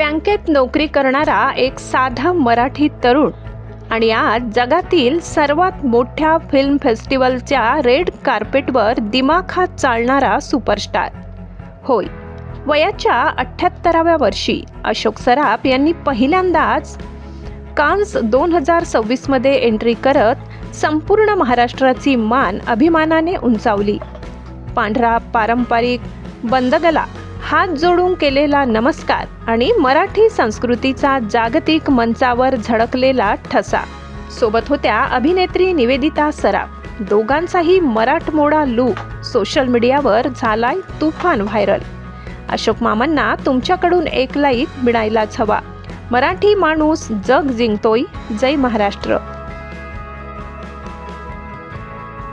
बँकेत नोकरी करणारा एक साधा मराठी तरुण आणि आज जगातील सर्वात मोठ्या फिल्म फेस्टिवलच्या रेड कार्पेटवर दिमाखात चालणारा सुपरस्टार. होय, वयाच्या 78व्या वर्षी अशोक सराफ यांनी पहिल्यांदाच कान्स 2026 मध्ये एंट्री करत संपूर्ण महाराष्ट्राची मान अभिमानाने उंचावली. पांढरा पारंपरिक बंदगला, हात जोडून केलेला नमस्कार आणि मराठी संस्कृतीचा जागतिक मंचावर झळकलेला ठसा. सोबत होत्या अभिनेत्री निवेदिता सराफ. दोघांचाही मराठमोळा लूक सोशल मीडियावर झालाय तुफान व्हायरल. अशोक मामांना तुमच्याकडून एक लाईक मिळायलाच हवा. मराठी माणूस जग जिंकतोय. जय महाराष्ट्र.